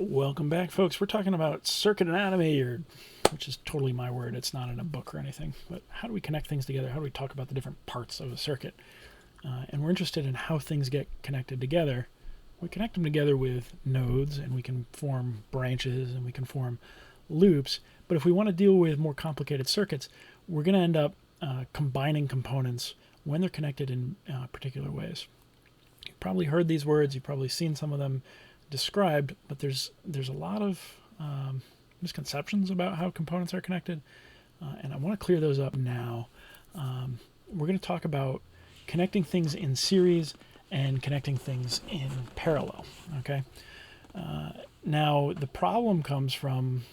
Welcome back, folks. We're talking about circuit anatomy, which is totally my word. It's not in a book or anything. But how do we connect things together? How do we talk about the different parts of a circuit? And we're interested in how things get connected together. We connect them together with nodes, and we can form branches, and we can form loops. But if we want to deal with more complicated circuits, we're going to end up combining components when they're connected in particular ways. You've probably heard these words. You've probably seen some of them described, but there's a lot of misconceptions about how components are connected, and I want to clear those up now. We're going to talk about connecting things in series and connecting things in parallel. Okay. Now the problem comes from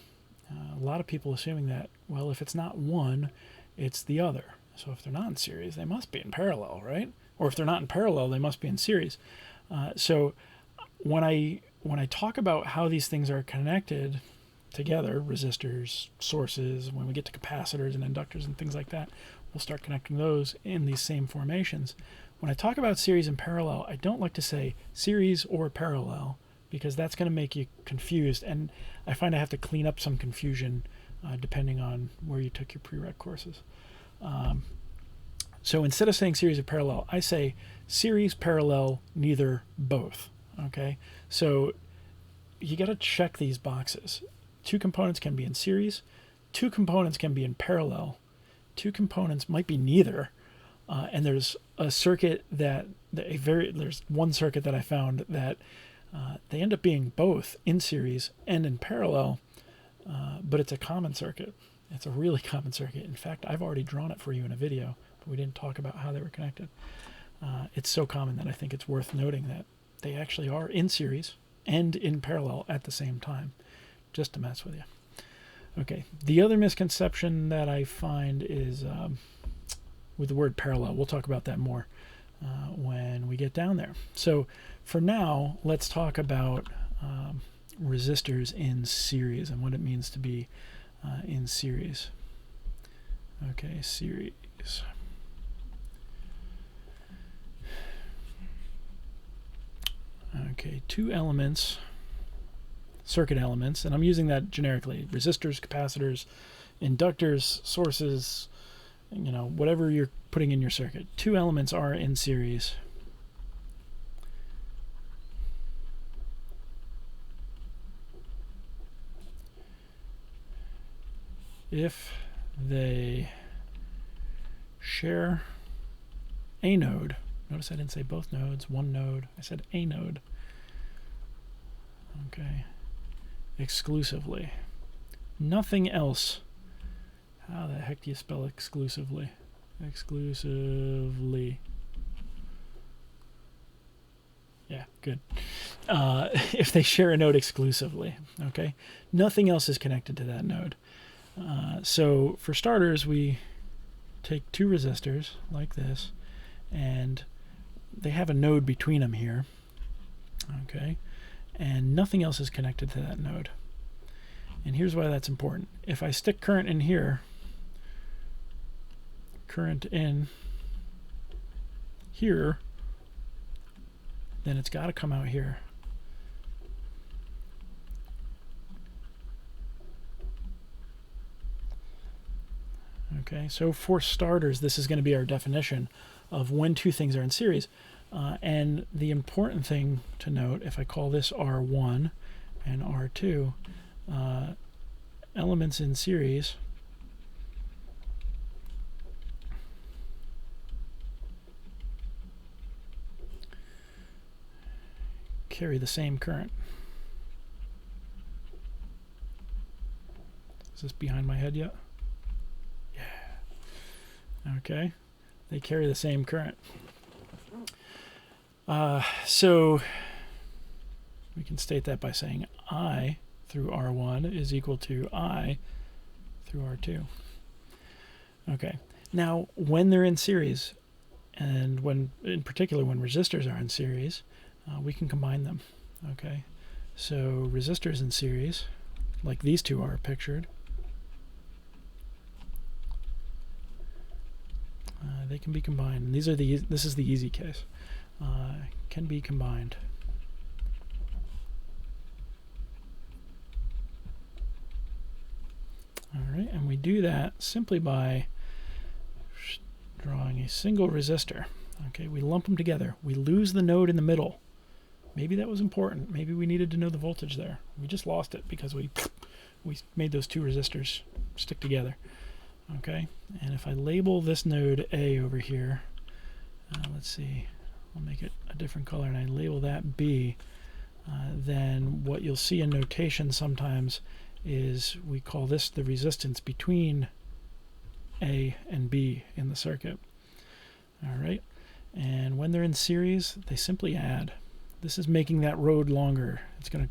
a lot of people assuming that, well, if it's not one, it's the other. So if they're not in series, they must be in parallel, right? Or if they're not in parallel, they must be in series. So when I talk about how these things are connected together, resistors, sources, when we get to capacitors and inductors and things like that, we'll start connecting those in these same formations. When I talk about series and parallel, I don't like to say series or parallel, because that's going to make you confused, and I find I have to clean up some confusion depending on where you took your prereq courses. So instead of saying series or parallel, I say series, parallel, neither, both. Okay, so you got to check these boxes. Two components can be in series, two components can be in parallel, two components might be neither, and there's a circuit there's one circuit that I found that they end up being both in series and in parallel, but it's a common circuit. It's a really common circuit. In fact, I've already drawn it for you in a video, but we didn't talk about how they were connected. It's so common that I think it's worth noting that they actually are in series and in parallel at the same time, just to mess with you. Okay, the other misconception that I find is with the word parallel. We'll talk about that more when we get down there. So for now, let's talk about resistors in series and what it means to be in series. Okay, series. Okay, two elements, circuit elements, and I'm using that generically. Resistors, capacitors, inductors, sources, whatever you're putting in your circuit. Two elements are in series. If they share a node. Notice I didn't say both nodes, one node. I said a node. Okay. Exclusively. Nothing else. How the heck do you spell exclusively? Exclusively. Yeah, good. If they share a node exclusively, okay? Nothing else is connected to that node. So for starters, we take two resistors like this, and they have a node between them here, okay? And nothing else is connected to that node. And here's why that's important. If I stick current in here, current in here, then it's got to come out here. Okay, so for starters, this is going to be our definition of when two things are in series. And the important thing to note, if I call this R1 and R2, elements in series carry the same current. Is this behind my head yet? Yeah. Okay. They carry the same current. So we can state that by saying I through R1 is equal to I through R2. Okay. Now, when they're in series, and when, in particular, when resistors are in series, we can combine them. Okay. So resistors in series, like these two are pictured, they can be combined. And this is the easy case. Can be combined. right, and we do that simply by drawing a single resistor. Okay, we lump them together. We lose the node in the middle. Maybe that was important. Maybe we needed to know the voltage there. We just lost it because we made those two resistors stick together. Okay, and if I label this node A over here, let's see, I'll make it a different color, and I label that B, then what you'll see in notation sometimes is we call this the resistance between A and B in the circuit. All right, and when they're in series, they simply add. This is making that road longer. It's going to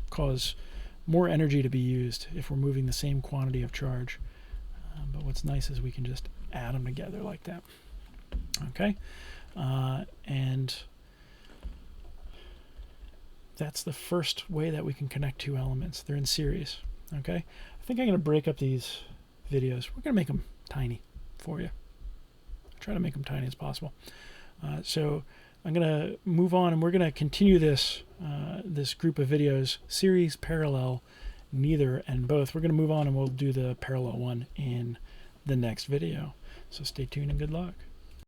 cause more energy to be used if we're moving the same quantity of charge. But what's nice is we can just add them together like that. Okay, and that's the first way that we can connect two elements. They're in series. Okay, I think I'm going to break up these videos. We're going to make them tiny for you. Try to make them tiny as possible. So I'm going to move on, and we're going to continue this this group of videos, series, parallel, neither, and both. We're going to move on, and we'll do the parallel one in the next video. So stay tuned and good luck.